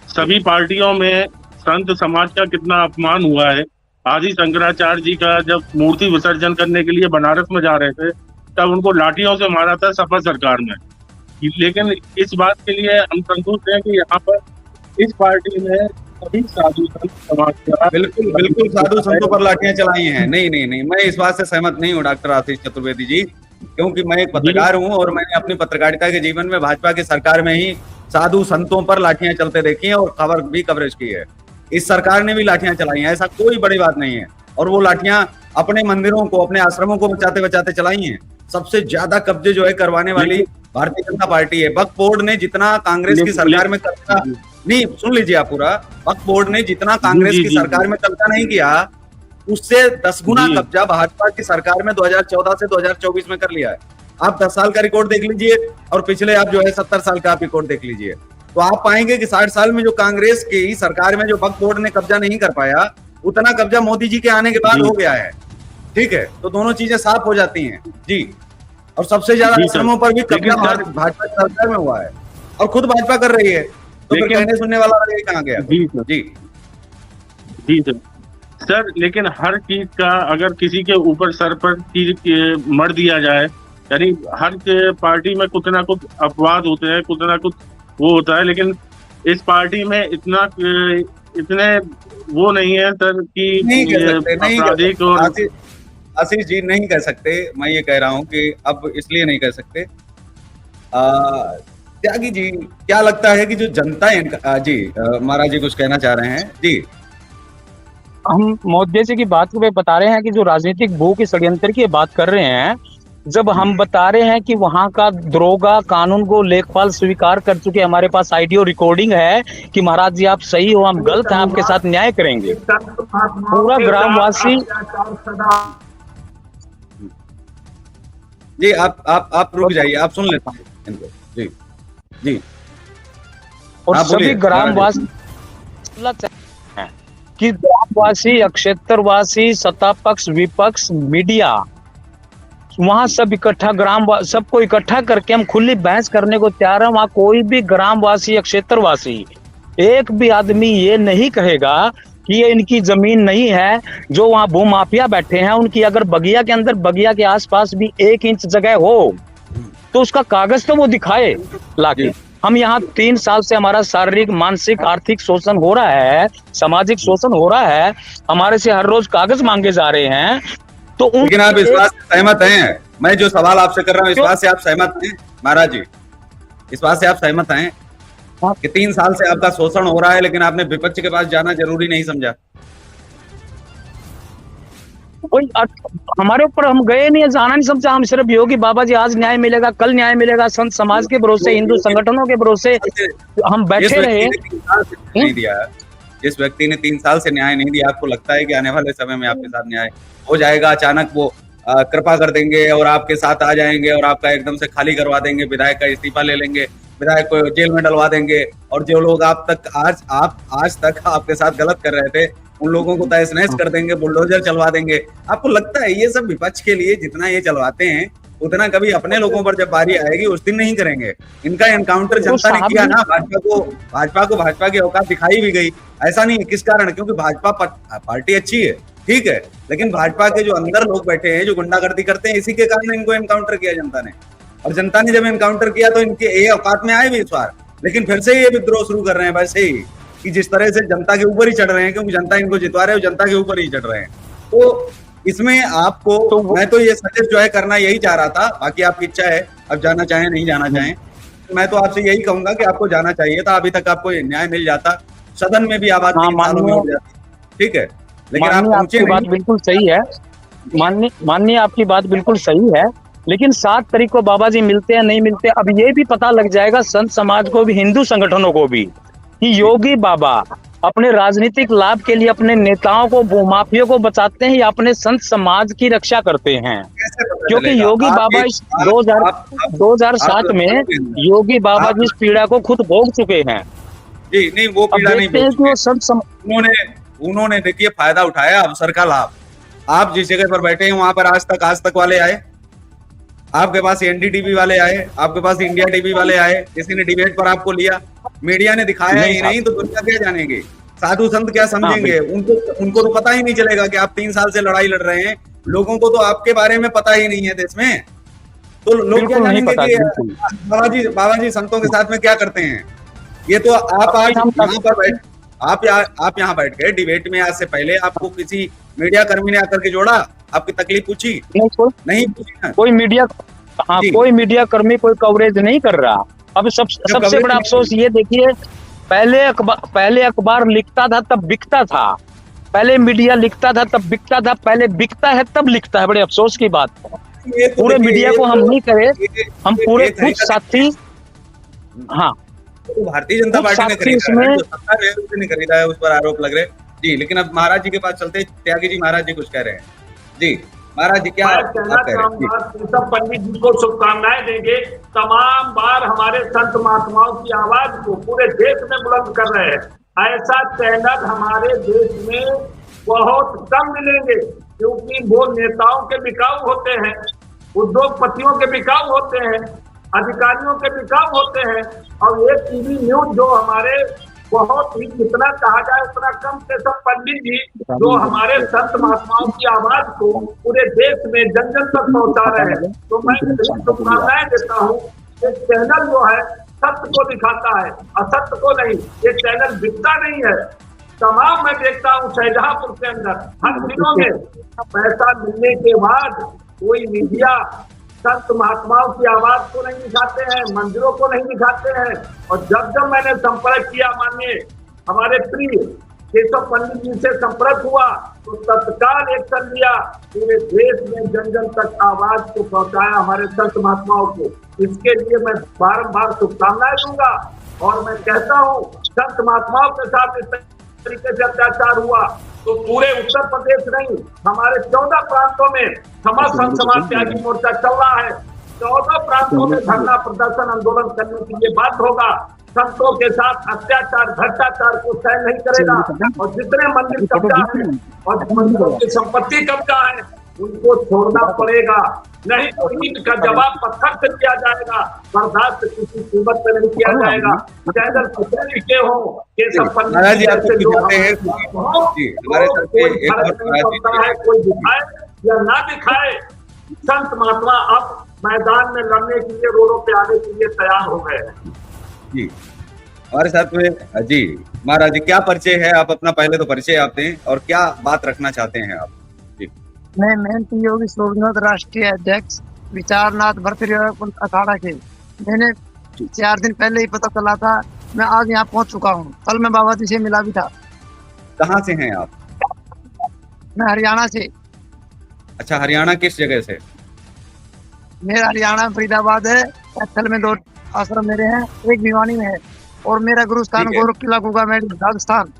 सभी पार्टियों में संत समाज का कितना अपमान हुआ है। आदि शंकराचार्य जी का जब मूर्ति विसर्जन करने के लिए बनारस में जा रहे थे, तब उनको लाठियों से मारा था सपा सरकार में। लेकिन इस बात के लिए हम संतुष्ट हैं कि यहाँ पर इस पार्टी में सभी साधु संत समाज का बिल्कुल साधु संतों पर लाठियां चलाई हैं। नहीं, मैं इस बात से सहमत नहीं हूँ डॉक्टर आशीष चतुर्वेदी जी, क्योंकि मैं एक पत्रकार हूँ और मैंने अपनी पत्रकारिता के जीवन में भाजपा की सरकार में ही साधु संतों पर लाठियां चलते देखी है और खबर भी कवरेज की है। इस सरकार ने भी लाठियां चलाई हैं, ऐसा कोई बड़ी बात नहीं है। और वो लाठियां अपने मंदिरों को, अपने आश्रमों को बचाते बचाते चलाई हैं। सबसे ज्यादा कब्जे जो है करवाने वाली भारतीय जनता पार्टी है। वक्फ बोर्ड ने जितना कांग्रेस की सरकार में कब्जा नहीं, सुन लीजिए आप पूरा, वक्फ बोर्ड ने जितना कांग्रेस की सरकार में कब्जा नहीं किया, उससे 10 गुना कब्जा भाजपा की सरकार में 2014 से 2024 में कर लिया है। आप 10 साल का रिकॉर्ड देख लीजिए और पिछले आप जो है 70 साल का आप रिकॉर्ड देख लीजिए, तो आप पाएंगे कि 60 साल में जो कांग्रेस की सरकार में जो वक्फ बोर्ड ने कब्जा नहीं कर पाया, उतना कब्जा मोदी जी के आने के बाद हो गया है। ठीक है, तो दोनों चीजें साफ हो जाती हैं जी। और सबसे ज्यादा आश्रमों पर भी कब्जा भाजपा सरकार में हुआ है और खुद भाजपा कर रही है, तो फिर कहने सुनने वाला कहाँ गया? जी सर, लेकिन हर चीज का अगर किसी के ऊपर सर पर चीज मर दिया जाए, यानी हर पार्टी में कुछ ना कुछ अपवाद होते हैं, कुछ ना कुछ वो होता है, लेकिन इस पार्टी में इतने वो नहीं है सर कि आपराधिक और आशीष जी नहीं कह सकते। मैं ये कह रहा हूं कि अब इसलिए नहीं कह सकते। त्यागी जी, क्या लगता है कि जो जनता है जी, महाराज जी कुछ कहना चाह रहे हैं जी? हम मोदी जी की बात को बता रहे हैं कि जो राजनीतिक भू की षड्यंत्र की बात कर रहे हैं, जब हम बता रहे हैं कि वहां का दरोगा कानून को लेखपाल स्वीकार कर चुके, हमारे पास ऑडियो रिकॉर्डिंग है कि महाराज जी आप सही हो, हम गलत हैं, आपके साथ न्याय करेंगे। पूरा ग्रामवासी जी, आप रुक जाइए, आप सुन लेते हैं जी जी। और सभी ग्रामवासी कि ग्रामवासी, क्षेत्रवासी, सत्ता पक्ष, विपक्ष, मीडिया, वहां सब इकट्ठा सबको इकट्ठा करके हम खुली बहस करने को तैयार है। वहां कोई भी ग्रामवासी या क्षेत्रवासी एक भी आदमी ये नहीं कहेगा कि ये इनकी जमीन नहीं है। जो वहां भूमाफिया बैठे हैं, उनकी अगर बगिया के अंदर, बगिया के आसपास भी 1 इंच जगह हो तो उसका कागज तो वो दिखाए लाके। हम यहाँ 3 साल से हमारा शारीरिक, मानसिक, आर्थिक शोषण हो रहा है, सामाजिक शोषण हो रहा है, हमारे से हर रोज कागज मांगे जा रहे हैं। तो लेकिन आप इस बात से सहमत हैं? मैं जो सवाल आपसे कर रहा हूँ, इस बात से आप सहमत हैं महाराज जी? इस बात से आप सहमत हैं कि 3 साल से आपका शोषण हो रहा है, लेकिन आपने विपक्ष के पास जाना जरूरी नहीं समझा? हमारे ऊपर हम गए नहीं, जाना नहीं समझा। हम सिर्फ योगी बाबा जी, आज न्याय मिलेगा, कल न्याय मिलेगा, संत समाज के भरोसे, हिंदू संगठनों के भरोसे हम बैठे रहे। नहीं दिया, जिस व्यक्ति ने 3 साल से न्याय नहीं दिया, आपको लगता है कि आने वाले समय में आपके साथ न्याय हो जाएगा? अचानक वो कृपा कर देंगे और आपके साथ आ जाएंगे और आपका एकदम से खाली करवा देंगे, विधायक का इस्तीफा ले लेंगे, विधायक को जेल में डलवा देंगे, और जो लोग आज तक आपके साथ गलत कर रहे थे, उन लोगों को तहस नहस कर देंगे, बुलडोजर चलवा देंगे? आपको लगता है ये सब विपक्ष के लिए जितना ये चलवाते हैं, उतना कभी अपने लोगों पर जब बारी आएगी उस दिन नहीं करेंगे? इनका एनकाउंटर जनता ने किया ना, भाजपा की औकात दिखाई भी गई। ऐसा नहीं है, किस कारण? क्योंकि भाजपा पार्टी अच्छी है, ठीक है, लेकिन भाजपा के जो अंदर लोग बैठे हैं, जो गुंडागर्दी करते हैं, इसी के कारण इनको एनकाउंटर किया जनता ने। और जनता ने जब एनकाउंटर किया तो इनके ये औकात में आए भी इस बार, लेकिन फिर से ये विद्रोह शुरू कर रहे हैं वैसे ही, कि जिस तरह से जनता के ऊपर ही चढ़ रहे हैं, क्योंकि जनता इनको जितवा रहे है, जनता के ऊपर ही चढ़ रहे हैं। तो इसमें आपको मैं तो ये सजेस्ट जो है करना यही चाह रहा था, बाकी आपकी इच्छा है, अब जाना चाहें नहीं जाना चाहें। मैं तो आपसे यही कहूंगा कि आपको जाना चाहिए था, अभी तक आपको न्याय मिल जाता, सदन में भी आवाज 3 सालों में हो जाती, ठीक है, लेकिन आप पहुंचे नहीं। बात बिल्कुल सही है, माननीय आपकी बात बिल्कुल सही है, लेकिन 7 तारीख को बाबा जी मिलते हैं नहीं मिलते, अब ये भी पता लग जाएगा संत समाज को भी, हिंदू संगठनों को भी, कि योगी बाबा अपने राजनीतिक लाभ के लिए अपने नेताओं को, भूमाफियों को बचाते हैं या अपने संत समाज की रक्षा करते हैं। क्योंकि योगी बाबा इस 2007 में योगी बाबा जी इस पीड़ा को खुद भोग चुके हैं। जी नहीं, वो पीड़ा नहीं भोग, उन्होंने देखिए फायदा उठाया अवसर का लाभ। आप जिस जगह पर बैठे हैं वहां पर आज तक वाले आए, आपके पास एनडीटीवी वाले आए, आपके पास इंडिया टीवी वाले आए, किसी ने डिबेट पर आपको लिया, मीडिया ने दिखाया ही नहीं, तो दुनिया क्या जानेगी, साधु संत क्या समझेंगे? उनको तो पता ही नहीं चलेगा कि आप 3 साल से लड़ाई लड़ रहे हैं। लोगों को तो आपके बारे में पता ही नहीं है देश में, तो लोग क्या जानेंगे कि बाबा जी संतों के साथ में क्या करते हैं? ये तो आप आज यहाँ बैठ गए डिबेट में, आज से पहले आपको किसी मीडिया कर्मी ने आकर के जोड़ा, आपकी तकलीफ पूछी? नहीं पूछी। कोई मीडिया कर्मी कोई कवरेज नहीं कर रहा। अब सबसे बड़ा अफसोस ये देखिए, पहले अखबार लिखता था तब बिकता था, पहले मीडिया लिखता था तब बिकता था, पहले बिकता है तब लिखता है। बड़े अफसोस की बात है, पूरे मीडिया को हम नहीं करे, हम पूरे कुछ साथी, हाँ, तो भारतीय जनता पार्टी ने खरीदा है, उस पर आरोप लग रहे जी। लेकिन अब महाराज जी के पास चलते, त्यागी जी महाराज जी कुछ कह रहे हैं जी। महाराज जी क्या पंडित जी को शुभकामनाएं देंगे, तमाम बार हमारे संत महात्माओं की आवाज को पूरे देश में बुलंद कर रहे हैं। ऐसा चैनल हमारे देश में बहुत कम मिलेंगे, क्योंकि वो नेताओं के बिकाऊ होते हैं, उद्योगपतियों के बिकाऊ होते हैं, अधिकारियों के बिकाऊ होते हैं। और ये टीवी न्यूज जो हमारे बहुत ही, जितना कहा जाए उतना कम, से सब पंडित जी जो हमारे संत महात्माओं की आवाज को पूरे देश में जन जन तक पहुंचा रहे हैं। तो मैं शुभकामनाएं देता हूँ। ये चैनल जो है सत्य को दिखाता है, असत्य को नहीं। ये चैनल बिकता नहीं है। तमाम मैं देखता हूँ शाहजहांपुर के अंदर हर जिलों में पैसा मिलने के बाद कोई मीडिया संत महात्माओं की आवाज को नहीं दिखाते हैं, मंदिरों को नहीं दिखाते हैं। और जब मैंने संपर्क किया, माननीय हमारे प्रिय केशव पंडित जी से संपर्क हुआ, तो तत्काल एक्शन लिया, पूरे देश में जन जन तक आवाज को पहुंचाया हमारे संत महात्माओं को। इसके लिए मैं बारंबार शुभकामनाएं दूंगा। और मैं कहता हूँ, संत महात्माओं के साथ इस तरीके से अत्याचार हुआ तो पूरे उत्तर प्रदेश नहीं, हमारे 14 प्रांतों में समस्त संत समाज त्यागी मोर्चा चल रहा है। 14 प्रांतों में धरना प्रदर्शन आंदोलन करने के लिए बाध्य होगा। संतों के साथ अत्याचार भ्रष्टाचार को सहन नहीं करेगा। और जितने मंदिर कब्जा है और मंदिरों की संपत्ति कब्जा है उनको छोड़ना पड़ेगा, नहीं तो ईंट का जवाब पत्थर से किया जाएगा, बर्दाश्त किसी कीमत पर नहीं किया जाएगा। चाहे पढ़े लिखे हो केशव पंडित जी, आप जैसे कुछ लोग कहते हैं जी, हमारे साथ कोई एक और फर्क नहीं पड़ता है, कोई दिखाए या ना दिखाए। संत महात्मा अब मैदान में लड़ने के लिए, रोडों पे आने के लिए तैयार हो गए हैं। जी, हमारे साथ में जी महाराज जी, क्या परिचय है? आप अपना पहले तो परिचय आप दें और क्या बात रखना चाहते हैं आप? जी, मैं महंत योगी सोमनाथ राष्ट्रीय अध्यक्ष विचारनाथ भरतरी अखाड़ा के। मैंने 4 दिन पहले ही पता चला था, मैं आज यहाँ पहुँच चुका हूँ। कल मैं बाबा जी से मिला भी था। कहाँ से हैं आप? मैं हरियाणा से। अच्छा, हरियाणा किस जगह से? मेरा हरियाणा फरीदाबाद है। स्थल में 2 आश्रम मेरे हैं, एक भिवानी में है और मेरा गुरु स्थान ठीक है। गोरख किला गुगामेड़ राजस्थान।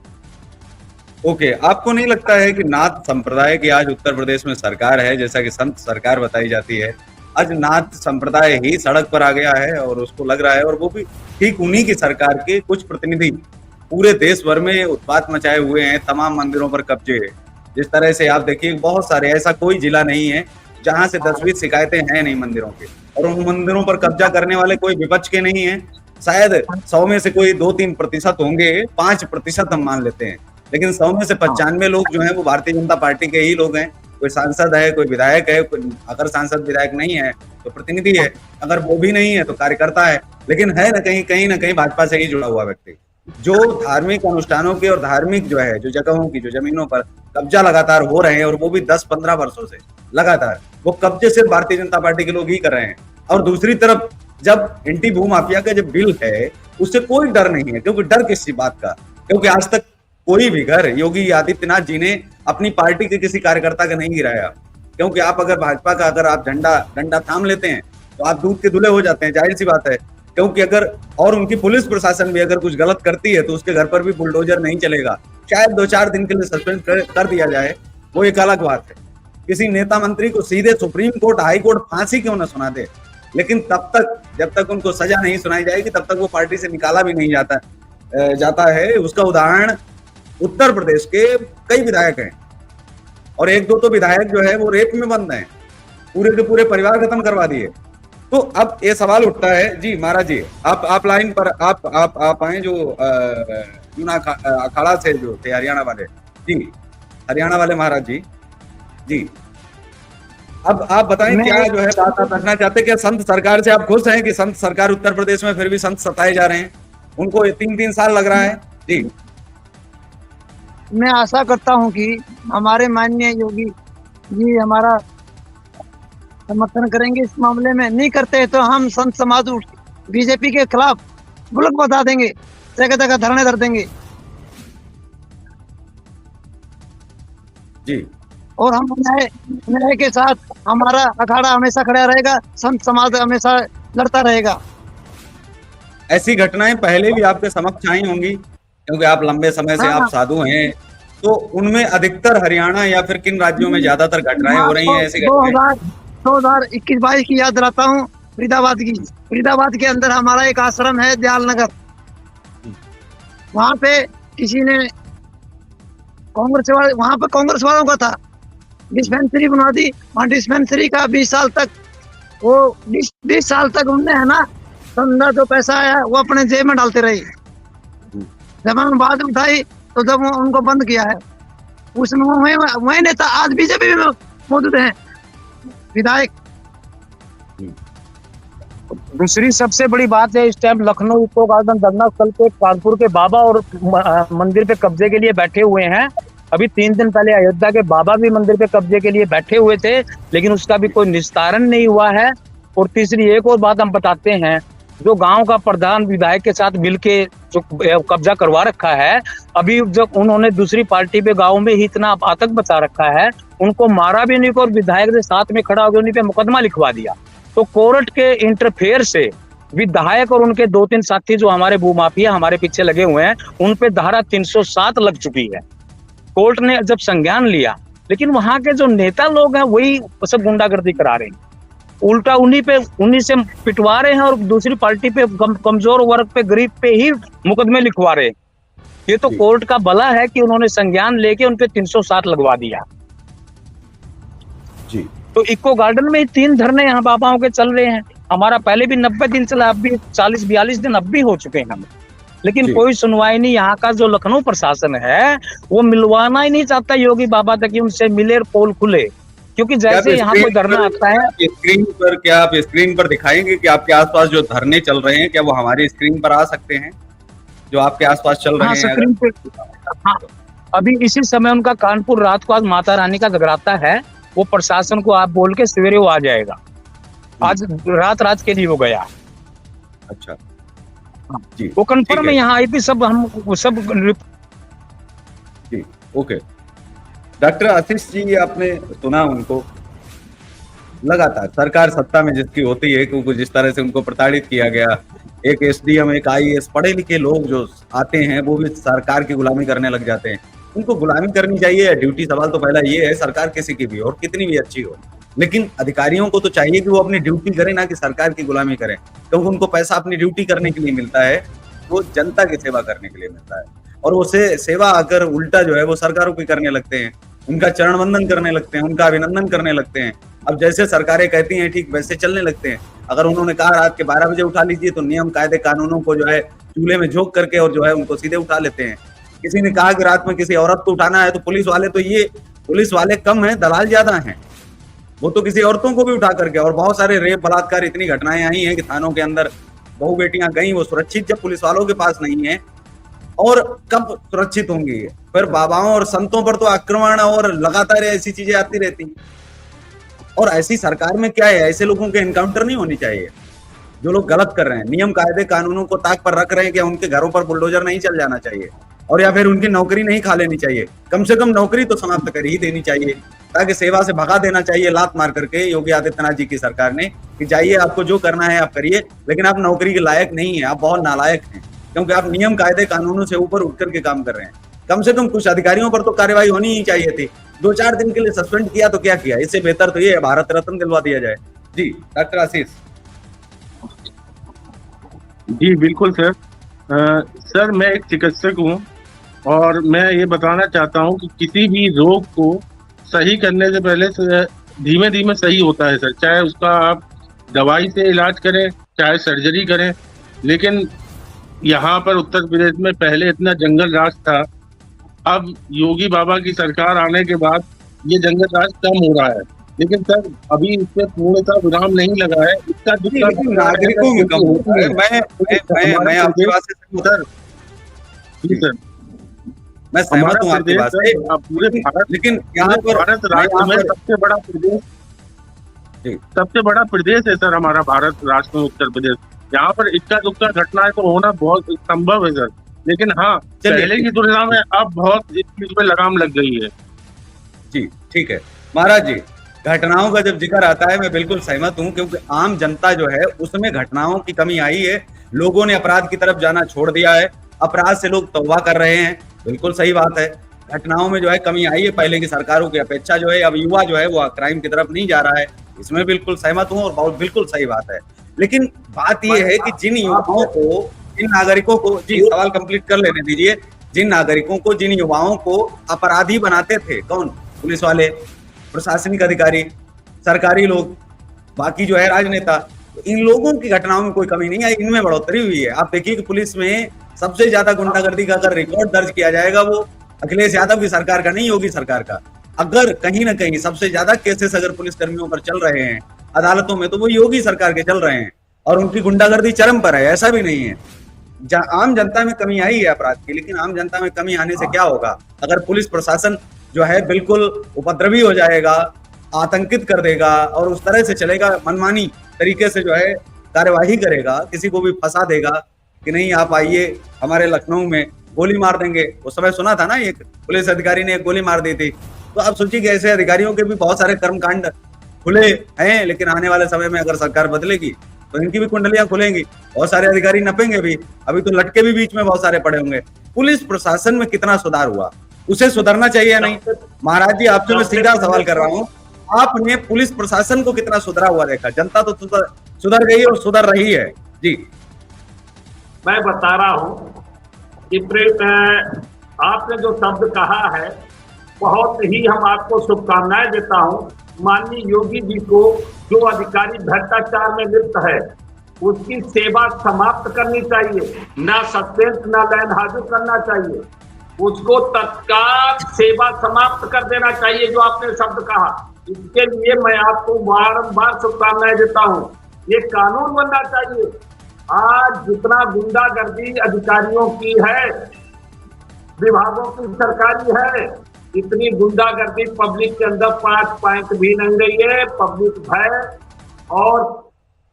ओके, आपको नहीं लगता है कि नाथ संप्रदाय की आज उत्तर प्रदेश में सरकार है, जैसा कि संत सरकार बताई जाती है, आज नाथ संप्रदाय ही सड़क पर आ गया है और उसको लग रहा है, और वो भी ठीक उन्हीं की सरकार के कुछ प्रतिनिधि पूरे देश भर में उत्पात मचाए हुए हैं, तमाम मंदिरों पर कब्जे है। जिस तरह से आप देखिए, बहुत सारे, ऐसा कोई जिला नहीं है जहां से 10-20 शिकायतें हैं नहीं मंदिरों की, और उन मंदिरों पर कब्जा करने वाले कोई विपक्ष के नहीं है। शायद 100 में से कोई 2-3% होंगे, 5% हम मान लेते हैं, लेकिन 100 में से 95 लोग जो हैं वो भारतीय जनता पार्टी के ही लोग हैं। कोई सांसद है, कोई विधायक है, अगर सांसद विधायक नहीं है तो प्रतिनिधि है, अगर वो भी नहीं है तो कार्यकर्ता है, लेकिन है ना कहीं ना कहीं भाजपा से ही जुड़ा हुआ व्यक्ति, जो धार्मिक अनुष्ठानों के और धार्मिक जो है जो जगहों की, जो जमीनों पर कब्जा लगातार हो रहे हैं, और वो भी 10-15 वर्षों से लगातार, वो कब्जे सिर्फ भारतीय जनता पार्टी के लोग ही कर रहे हैं। और दूसरी तरफ जब एंटी भू माफिया का जब बिल है, उससे कोई डर नहीं है, क्योंकि डर किसी बात का, क्योंकि आज तक कोई भी घर योगी आदित्यनाथ जी ने अपनी पार्टी के किसी कार्यकर्ता का नहीं गिराया। क्योंकि आप अगर भाजपा का अगर आप डंडा थाम लेते हैं तो आप दूध के धुले हो जाते हैं, जाहिर सी बात है। क्योंकि अगर, और उनकी पुलिस प्रशासन भी अगर कुछ गलत करती है तो उसके घर पर भी बुलडोजर नहीं चलेगा, शायद 2-4 दिन के लिए सस्पेंड कर दिया जाए, वो एक अलग बात है। किसी नेता मंत्री को सीधे सुप्रीम कोर्ट, हाई कोर्ट फांसी क्यों ना सुना दे, लेकिन तब तक, जब तक उनको सजा नहीं सुनाई जाएगी, तब तक वो पार्टी से निकाला भी नहीं जाता है। उसका उदाहरण उत्तर प्रदेश के कई विधायक हैं, और 1-2 तो विधायक जो है वो रेप में बंद हैं, पूरे के पूरे परिवार खत्म करवा दिए। तो अब ये सवाल उठता है जी, महाराज जी, आप लाइन पर आप आए, जो चुना अखाड़ा से जो थे हरियाणा वाले जी, हरियाणा वाले महाराज जी, जी अब आप बताएं क्या जो है बात आप रखना चाहते हैं? क्या संत सरकार से आप खुश हैं कि संत सरकार उत्तर प्रदेश में फिर भी संत सताए जा रहे हैं? उनको 3-3 साल लग रहा है जी। मैं आशा करता हूँ कि हमारे माननीय योगी जी हमारा समर्थन करेंगे इस मामले में। नहीं करते तो हम संत समाज बीजेपी के खिलाफ बुलक बता देंगे, जगह जगह धरने धर देंगे जी। और हम न्याय के साथ, हमारा अखाड़ा हमेशा खड़ा रहेगा, संत समाज हमेशा लड़ता रहेगा। ऐसी घटनाएं पहले भी आपके समक्ष आई होंगी, क्योंकि आप लंबे समय से आप साधु हैं, तो उनमें अधिकतर हरियाणा या फिर किन राज्यों में ज्यादातर घटनाएं हो रही हैं ऐसी? 2021-22 की याद दिलाता हूँ, फरीदाबाद के अंदर हमारा एक आश्रम है दयाल नगर। वहां पे किसी ने वहां पर कांग्रेस वालों का था, डिस्पेंसरी बना दी। वहाँ डिस्पेंसरी का 20 साल तक, वो 20 साल तक उनने है ना, धंधा जो पैसा आया वो अपने जेब में डालते रहे। जब हम बात उठाई तो जब उनको बंद किया है, उसमें वही नेता आज बीजेपी में मौजूद हैं, विधायक। दूसरी सबसे बड़ी बात है, इस टाइम लखनऊ इको गार्डन धरना स्थल पे कानपुर के बाबा और मंदिर पे कब्जे के लिए बैठे हुए हैं। अभी 3 दिन पहले अयोध्या के बाबा भी मंदिर पे कब्जे के लिए बैठे हुए थे, लेकिन उसका भी कोई निस्तारण नहीं हुआ है। और तीसरी एक और बात हम बताते हैं, जो गांव का प्रधान विधायक के साथ मिलके जो कब्जा करवा रखा है, अभी जब उन्होंने दूसरी पार्टी पे गांव में ही इतना आतंक बचा रखा है, उनको मारा भी नहीं और विधायक के साथ में खड़ा होकर उन्हीं पे मुकदमा लिखवा दिया। तो कोर्ट के इंटरफेयर से विधायक और उनके 2-3 साथी जो हमारे भूमाफिया हमारे पीछे लगे हुए हैं, उन पे धारा 307 लग चुकी है। कोर्ट ने जब संज्ञान लिया, लेकिन वहां के जो नेता लोग हैं वही सब गुंडागर्दी करा रहे हैं। उल्टा उन्हीं से पिटवा रहे हैं और दूसरी पार्टी पे कमजोर वर्ग पे, गरीब पे ही मुकदमे लिखवा रहे हैं। ये तो जी। कोर्ट का भला है कि उन्होंने संज्ञान लेके उन पे 307 लगवा दिया। जी तो इको गार्डन में ही 3 धरने यहाँ बाबाओं के चल रहे हैं। हमारा पहले भी 90 दिन चला, अब भी 40-42 दिन अब भी हो चुके हैं हमें, लेकिन जी। कोई सुनवाई नहीं। यहाँ का जो लखनऊ प्रशासन है वो मिलवाना ही नहीं चाहता योगी बाबा तक कि उनसे मिले और पोल खुले, क्योंकि जैसे यहाँ कोई धरना आता है। क्या आप स्क्रीन पर दिखाएंगे कि आपके आसपास जो धरने चल रहे हैं क्या वो हमारी स्क्रीन पर आ सकते हैं, जो आपके आसपास चल रहे हाँ, हैं? स्क्रीन पे। हाँ, अभी इसी समय उनका कानपुर रात को आज माता रानी का जगराता है, वो प्रशासन को आप बोल के सवेरे वो आ जाएगा। आज रात के लिए वो गया। अच्छा जी, वो कंफर्म ठीक है, यहाँ आईपी सब हम सब जी, ओके। डॉक्टर आशीष जी, आपने सुना उनको, लगातार सरकार सत्ता में जिसकी होती है क्योंकि जिस तरह से उनको प्रताड़ित किया गया, एक एसडीएम, एक आईएएस, पढ़े लिखे लोग जो आते हैं वो भी सरकार की गुलामी करने लग जाते हैं। उनको गुलामी करनी चाहिए या ड्यूटी? सवाल तो पहला ये है, सरकार किसी की भी और कितनी भी अच्छी हो, लेकिन अधिकारियों को तो चाहिए कि वो अपनी ड्यूटी करें, ना कि सरकार की गुलामी करें, क्योंकि उनको पैसा अपनी ड्यूटी करने के लिए मिलता है, वो जनता की सेवा करने के लिए मिलता है। और वो सेवा अगर उल्टा जो है वो सरकारों की करने लगते हैं, उनका चरण वंदन करने लगते हैं, उनका अभिनंदन करने लगते हैं, अब जैसे सरकारें कहती हैं ठीक वैसे चलने लगते हैं। अगर उन्होंने कहा रात के 12 बजे उठा लीजिए तो नियम कायदे कानूनों को जो है चूल्हे में झोंक करके और जो है उनको सीधे उठा लेते हैं। किसी ने कहा कि रात में किसी औरत को उठाना है तो पुलिस वाले कम हैं, दलाल ज्यादा हैं, वो तो किसी औरतों को भी उठा करके। और बहुत सारे रेप, बलात्कार, इतनी घटनाएं आई हैं कि थानों के अंदर बहू बेटियां गई, वो सुरक्षित जब पुलिस वालों के पास नहीं है और कब सुरक्षित होंगी? फिर बाबाओं और संतों पर तो आक्रमण और लगातार ऐसी चीजें आती रहती हैं। और ऐसी सरकार में क्या है, ऐसे लोगों के एनकाउंटर नहीं होनी चाहिए जो लोग गलत कर रहे हैं, नियम कायदे कानूनों को ताक पर रख रहे हैं। क्या उनके घरों पर बुलडोजर नहीं चल जाना चाहिए और या फिर उनकी नौकरी नहीं खा लेनी चाहिए? कम से कम नौकरी तो समाप्त कर ही देनी चाहिए, ताकि सेवा से भगा देना चाहिए लात मार करके योगी आदित्यनाथ जी की सरकार ने कि जाइए, आपको जो करना है आप करिए, लेकिन आप नौकरी के लायक नहीं है, आप बहुत नालायक हैं, क्योंकि आप नियम कायदे कानूनों से ऊपर उठ करके काम कर रहे हैं। कम से कम कुछ अधिकारियों पर तो कार्रवाई होनी ही चाहिए थी। 2-4 दिन के लिए सस्पेंड किया तो क्या किया? इससे बेहतर तो ये है भारत रत्न दिलवा दिया जाए। जी डॉक्टर आशीष। जी बिल्कुल सर। सर मैं एक चिकित्सक हूँ और मैं ये बताना चाहता हूँ कि किसी भी रोग को सही करने से पहले धीमे धीमे सही होता है सर, चाहे उसका आप दवाई से इलाज करें चाहे सर्जरी करें। लेकिन यहाँ पर उत्तर प्रदेश में पहले इतना जंगल राज था, अब योगी बाबा की सरकार आने के बाद ये जंगल राज कम हो रहा है, लेकिन सर अभी इस पे पूर्णतः विराम नहीं लगा है। इसका नागरिकों में कम होता है। मैं आपकी बात से सहमत हूं। जी सर, मैं सहमत हूँ आपकी बात से, पूरे भारत, लेकिन यहाँ पर भारत राष्ट्र में सबसे बड़ा प्रदेश है सर हमारा भारत राष्ट्र में उत्तर प्रदेश। यहाँ पर इक्का दुक्का घटनाएं तो होना बहुत संभव है सर, लेकिन हाँ पहले की तुलना में अब बहुत इस चीज पे लगाम लग गई है। जी ठीक है महाराज जी, घटनाओं का जब जिक्र आता है मैं बिल्कुल सहमत हूं, क्योंकि आम जनता जो है उसमें घटनाओं की कमी आई है, लोगों ने अपराध की तरफ जाना छोड़ दिया है, अपराध से लोग तौबा कर रहे हैं, बिल्कुल सही बात है। घटनाओं में जो है कमी आई है पहले की सरकारों की अपेक्षा, जो है अब युवा जो है वो क्राइम की तरफ नहीं जा रहा है, इसमें बिल्कुल सहमत हूं और बहुत बिल्कुल सही बात है। लेकिन बात यह है कि जिन युवाओं को, जिन नागरिकों को, जी सवाल कंप्लीट कर लेने दीजिए, जिन नागरिकों को, जिन युवाओं को अपराधी बनाते थे, कौन? पुलिस वाले, प्रशासनिक अधिकारी, सरकारी लोग, बाकी जो है राजनेता, इन लोगों की घटनाओं में कोई कमी नहीं आई, इनमें बढ़ोतरी हुई है। आप देखिए कि पुलिस में सबसे ज्यादा गुंडागर्दी का अगर रिकॉर्ड दर्ज किया जाएगा वो अखिलेश यादव की सरकार का नहीं, योगी सरकार का। अगर कहीं ना कहीं सबसे ज्यादा केसेस अगर पुलिस कर्मियों पर चल रहे हैं अदालतों में तो वो योगी सरकार के चल रहे हैं, और उनकी गुंडागर्दी चरम पर है, ऐसा भी नहीं है। आम जनता में कमी आई है अपराध की, लेकिन आम जनता में कमी आने से क्या होगा? अगर पुलिस प्रशासन जो है बिल्कुल उपद्रवी हो जाएगा, आतंकित कर देगा और उस तरह से चलेगा, मनमानी तरीके से जो है कार्यवाही करेगा, किसी को भी फंसा देगा कि नहीं आप आइए हमारे लखनऊ में, गोली मार देंगे। उस समय सुना था ना, एक पुलिस अधिकारी ने एक गोली मार दी थी। तो आप सोचिए कि ऐसे अधिकारियों के भी बहुत सारे कर्मकांड खुले हैं, लेकिन आने वाले समय में अगर सरकार बदलेगी तो इनकी भी कुंडलियां खुलेंगी, बहुत सारे अधिकारी नपेंगे भी, अभी तो लटके भी बीच में बहुत सारे पड़े होंगे। पुलिस प्रशासन में कितना सुधार हुआ, उसे सुधरना चाहिए या नहीं? महाराज जी आपसे मैं सीधा सवाल कर रहा हूँ, आपने पुलिस प्रशासन को कितना सुधरा हुआ देखा? जनता तो सुधर गई और सुधर रही है। जी, मैं बता रहा हूं कि आपने जो शब्द कहा है, बहुत ही हम आपको शुभकामनाएं देता हूं। माननीय योगी जी को, जो अधिकारी भ्रष्टाचार में लिप्त है, उसकी सेवा समाप्त करनी चाहिए, ना सस्पेंस ना लाइन हाजिर करना चाहिए, उसको तत्काल सेवा समाप्त कर देना चाहिए, जो आपने शब्द कहा। इसके लिए मैं आपको बारंबार शुभकामनाएं देता हूं। ये कानून बनना चाहिए। आज जितना गुंडागर्दी अधिकारियों की है, विभागों की सरकारी है, इतनी गुंडागर्दी पब्लिक के अंदर 5 पॉइंट भी नहीं रही है। पब्लिक भय और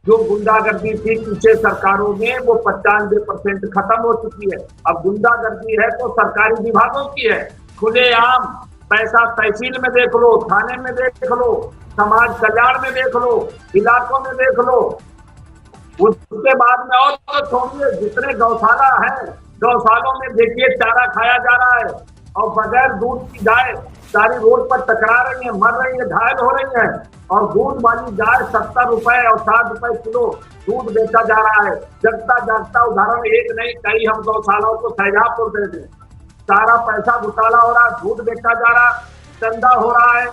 जो गुंडागर्दी थी पीछे सरकारों में, वो 95% खत्म हो चुकी है। अब गुंडागर्दी है तो सरकारी विभागों की है, खुलेआम पैसा तहसील में देख लो, थाने में देख लो, समाज कल्याण में देख लो, इलाकों में देख लो। उसके बाद में और तो छोड़िए, जितने गौशाला है, गौशालों में देखिए चारा खाया जा रहा है और बगैर दूध की गाय सारी रोड पर टकरा रही है, मर रही है, घायल हो रही है। और दूध वाली गाय 70 रुपए और 60 रुपए किलो दूध बेचा जा रहा है। जगता जागता उदाहरण एक नहीं कई हम गौशालाओं को शाहजहांपुर दे दें। सारा पैसा घुटाला हो रहा, दूध बेचा जा रहा, चंदा हो रहा है,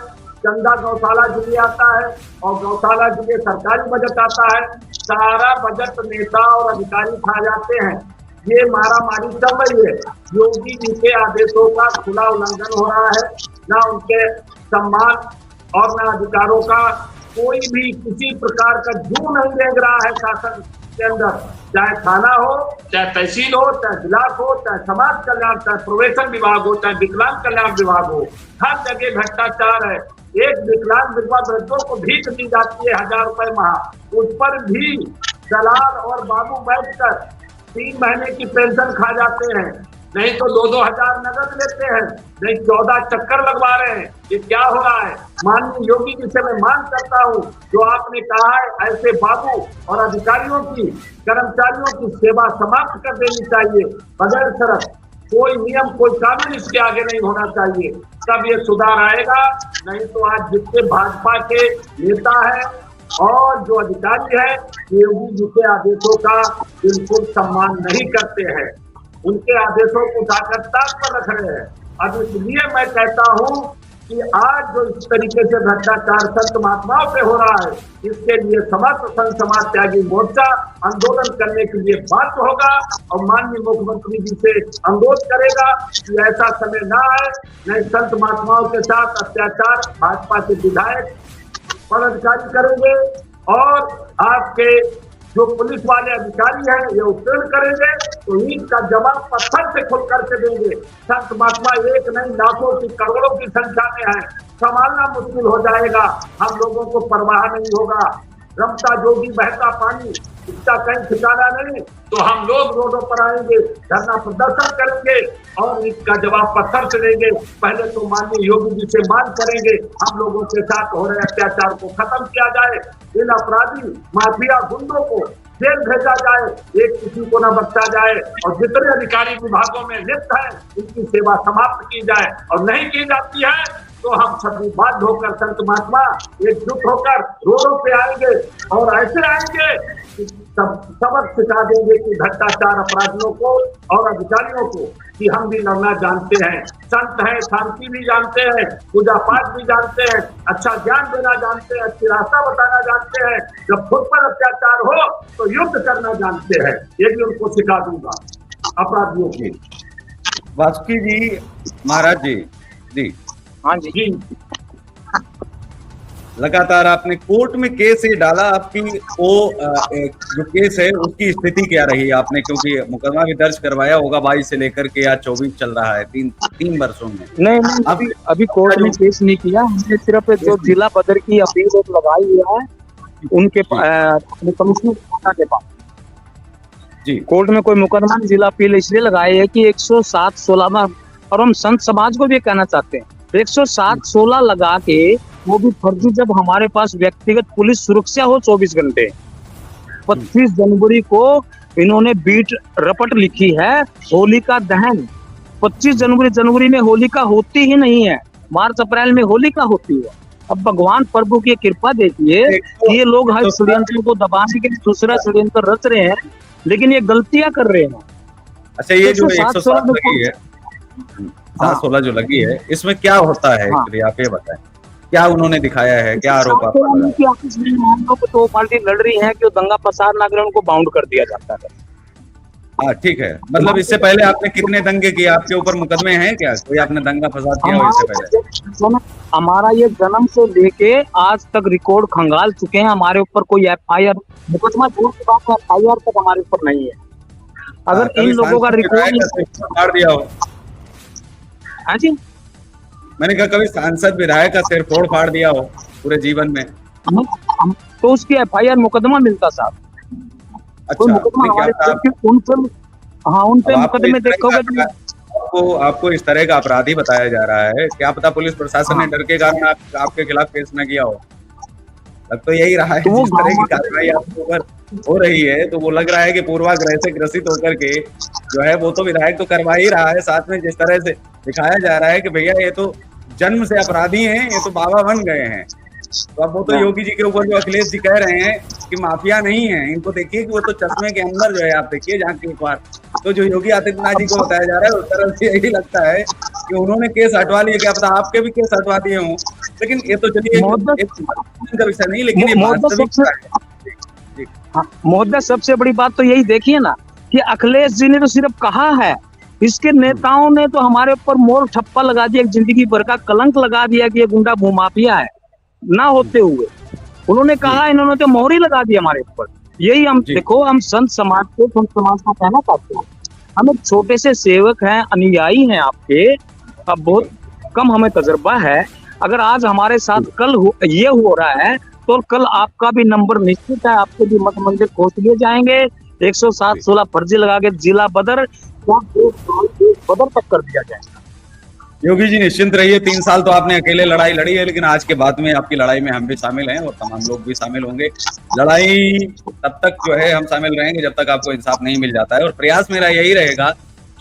चंदा गौशाला के लिए आता है और गौशाला के लिए सरकारी बजट आता है। सारा बजट नेता और अधिकारी खा जाते हैं। ये मारामारी चल रही है। योगी जी के आदेशों का खुला उल्लंघन हो रहा है। ना उनके सम्मान और ना अधिकारों का कोई भी किसी प्रकार का जू नहीं रेंग रहा है शासन के अंदर, चाहे थाना हो, चाहे तहसील हो, चाहे ब्लॉक हो, चाहे समाज कल्याण, चाहे प्रोबेशन विभाग हो, चाहे विकलांग कल्याण विभाग हो। हर जगह भ्रष्टाचार है। एक विकलांग विधवा वृद्धों को भीख दी जाती है 1000 रुपए माह, उस पर भी दलाल और बाबू बैठकर 3 महीने की पेंशन खा जाते हैं, नहीं तो 2-2 हजार नगद लेते हैं, नहीं 14 चक्कर लगवा रहे हैं। ये क्या हो रहा है? माननीय योगी जी से मैं मांग करता हूँ, जो आपने कहा है, ऐसे बाबू और अधिकारियों की, कर्मचारियों की सेवा समाप्त कर देनी चाहिए बगैर शर्त। कोई नियम, कोई कानून इसके आगे नहीं होना चाहिए, तब ये सुधार आएगा। नहीं तो आज जितने भाजपा के नेता है और जो अधिकारी है, योगी जी के आदेशों का बिल्कुल सम्मान नहीं करते हैं, उनके आदेशों को उठाकर ताक पर रख रहे हैं। अब इसलिए मैं कहता हूं कि आज जो इस तरीके से भ्रष्टाचार संत महात्माओं पे हो रहा है, इसके लिए समस्त संत समाज त्यागी मोर्चा आंदोलन करने के लिए बाध्य होगा और माननीय मुख्यमंत्री जी से अनुरोध करेगा कि ऐसा समय ना आए, नहीं संत महात्माओं के साथ अत्याचार भाजपा के विधायक पदाधिकारी करेंगे और आपके जो पुलिस वाले अधिकारी हैं ये उत्पीड़न करेंगे, तो इसका जवाब पत्थर से खुल करके देंगे। संत महात्मा एक नहीं लाखों की करोड़ों की संख्या में है, संभालना मुश्किल हो जाएगा। हम लोगों को परवाह नहीं होगा। रमता जोगी बहता पानी, इसका कहीं ठिकाना नहीं। तो हम लोग रोडों पर आएंगे, धरना प्रदर्शन करेंगे और इसका जवाब पत्थर से देंगे। पहले तो माननीय योगी जी से मांग करेंगे, हम लोगों के साथ हो रहे अत्याचार को खत्म किया जाए, इन अपराधी माफिया गुंडों को जेल भेजा जाए, एक किसी को न बख्शा जाए और जितने अधिकारी विभागों में लिप्त हैं उनकी सेवा समाप्त की जाए। और नहीं की जाती है तो हम सभी बाध्य होकर संत महात्मा एकजुट होकर रोडों पे आएंगे और ऐसे आएंगे कि सबक सिखा देंगे कि भ्रष्टाचार अपराधियों को और अधिकारियों को कि हम भी लड़ना जानते हैं, संत हैं, शांति भी जानते हैं, पूजा पाठ भी जानते हैं, अच्छा ज्ञान देना जानते हैं, अच्छी रास्ता बताना जानते हैं। जब खुद पर अत्याचार हो तो युद्ध करना जानते हैं। ये भी उनको सिखा दूंगा अपराधियों की। वासुकी जी, महाराज जी, जी हाँ जी जी लगातार आपने कोर्ट में केस ये डाला, आपकी वो जो केस है उसकी स्थिति क्या रही आपने, क्योंकि मुकदमा भी दर्ज करवाया होगा 22 से लेकर के आज 24 चल रहा है, तीन वर्षों में। नहीं अभी कोर्ट में केस नहीं किया हमने, सिर्फ जो जिला पदर की अपील एक लगाई हुई है उनके कमिश्नर के पास जी। कोर्ट में कोई मुकदमा नहीं, जिला अपील इसलिए लगाई है कि 107-16 में, और हम संत समाज को भी कहना चाहते हैं 107-16 लगा के, वो भी फर्जी जब हमारे पास व्यक्तिगत पुलिस सुरक्षा हो 24 घंटे। 25 जनवरी को इन्होंने बीट रपट लिखी है होलिका दहन। 25 जनवरी में होलिका होती ही नहीं है, मार्च अप्रैल में होलिका होती है। अब भगवान प्रभु की कृपा देखिए कि ये लोग हर षड्यंत्र को दबाने के लिए दूसरा षड्यंत्र रच रहे हैं, लेकिन ये गलतियां कर रहे हैं। अच्छा, ये जो 107 107 लगी है, 716 जो लगी है, इसमें क्या होता है हाँ। एक्चुअली आप ये बताएं, क्या उन्होंने दिखाया है, क्या आरोप आप लगाया? कि आपस में हम लोग दो पार्टी लड़ रही है कि दंगा फसाद ना करें, उनको बाउंड कर दिया जाता है। हाँ ठीक है, मतलब इससे पहले आपने कितने दंगे किए, आपके ऊपर मुकदमे हैं क्या, कोई आपने दंगा फसाद किया हो इससे पहले? हमारा ये जन्म से लेके आज तक रिकॉर्ड खंगाल चुके हैं, हमारे ऊपर कोई FIR मुकदमा दूर की बात है, FIR तक हमारे ऊपर नहीं है। अगर इन लोगों का रिकॉर्ड फाड़ दिया हो? हाँ जी, मैंने कहा कभी सांसद विधायक का सिर फोड़ फाड़ दिया हो पूरे जीवन में? तो उसकी FIR मुकदमा मिलता साहब, कोई अच्छा, मुकदमा नहीं, हमारे क्या उन पर, हाँ उन पे अब आपको मुकदमे इस तरह देखोगे का- तो आपको इस तरह का अपराधी बताया जा रहा है, क्या पता पुलिस प्रशासन ने हाँ। डर के कारण आपके खिलाफ केस न किया हो। लग तो यही रहा है, तो वो जिस तरह की गाँव- कार्रवाई आपके ऊपर हो रही है, तो वो लग रहा है कि पूर्वाग्रह से ग्रसित होकर के जो है वो तो विधायक तो करवा ही रहा है, साथ में जिस तरह से दिखाया जा रहा है कि भैया ये तो जन्म से अपराधी हैं, ये तो बाबा बन गए हैं। तो अब वो तो योगी जी के ऊपर जो अखिलेश जी कह रहे हैं कि माफिया नहीं है, इनको देखिए कि वो तो चश्मे के अंदर जो है, आप देखिए जहाँ के एक बार तो जो योगी आदित्यनाथ जी को बताया जा रहा है उस तरह से यही लगता है कि उन्होंने केस हटवा लिए, क्या पता आपके भी केस हटवा दिए हों। लेकिन ये तो चलिए एक का विषय नहीं, लेकिन ये वास्तविकता है। महोदय सबसे बड़ी बात तो यही देखिए ना कि अखिलेश जी ने तो सिर्फ कहा है, इसके नेताओं ने तो हमारे ऊपर मोर ठप्पा लगा दिया, जिंदगी भर का कलंक लगा दिया कि ये गुंडा भूमाफिया है ना होते हुए। उन्होंने कहा, इन्होंने तो मोहर ही लगा दी हमारे ऊपर। यही हम देखो, हम संत समाज का कहना चाहते हैं, हम एक छोटे से सेवक हैं, अनुयायी हैं आपके, अब बहुत कम हमें तजुर्बा है। अगर आज हमारे साथ कल ये हो रहा है तो कल आपका भी नंबर निश्चित है, आपके भी मत मंदिर खोज लिए जाएंगे। 107-16 फर्जी लगा के जिला बदर बदर तक कर दिया जाएगा। योगी जी निश्चिंत रहिए, 3 साल तो आपने अकेले लड़ाई लड़ी है, लेकिन आज के बाद में आपकी लड़ाई में हम भी शामिल हैं और तमाम लोग भी शामिल होंगे। लड़ाई तब तक जो है हम शामिल रहेंगे जब तक आपको इंसाफ नहीं मिल जाता है। और प्रयास मेरा यही रहेगा,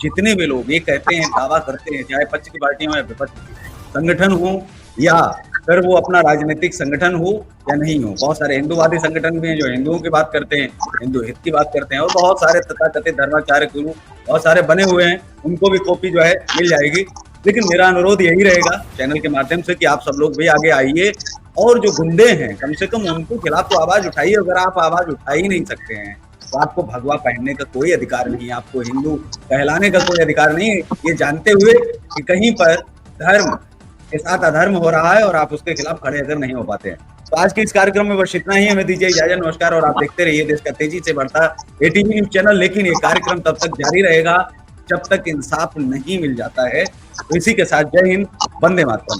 जितने भी लोग ये कहते हैं, दावा करते हैं, चाहे पक्ष की पार्टियां हो या विपक्ष की संगठन हो या फिर वो अपना राजनीतिक संगठन हो या नहीं हो, बहुत सारे हिंदूवादी संगठन भी हैं जो हिंदुओं की बात करते हैं, हिंदू हित की बात करते हैं, और बहुत सारे तथाकथित धर्माचार्य गुरु बहुत सारे बने हुए हैं, उनको भी कॉपी जो है मिल जाएगी। लेकिन मेरा अनुरोध यही रहेगा चैनल के माध्यम से कि आप सब लोग भी आगे आइए और जो गुंडे हैं कम से कम उनके खिलाफ तो आवाज उठाइए। अगर आप आवाज उठा ही नहीं सकते हैं तो आपको भगवा पहनने का कोई अधिकार नहीं है, आपको हिंदू कहलाने का कोई अधिकार नहीं है, ये जानते हुए कि कहीं पर धर्म के साथ अधर्म हो रहा है और आप उसके खिलाफ खड़े अगर नहीं हो पाते हैं। तो आज के इस कार्यक्रम में बस इतना ही, हमें दीजिए इजाजत, नमस्कार। और आप देखते रहिए देश का तेजी से बढ़ता ATV न्यूज चैनल। लेकिन ये कार्यक्रम तब तक जारी रहेगा जब तक इंसाफ नहीं मिल जाता है। तो इसी के साथ जय हिंद, वंदे मातरम।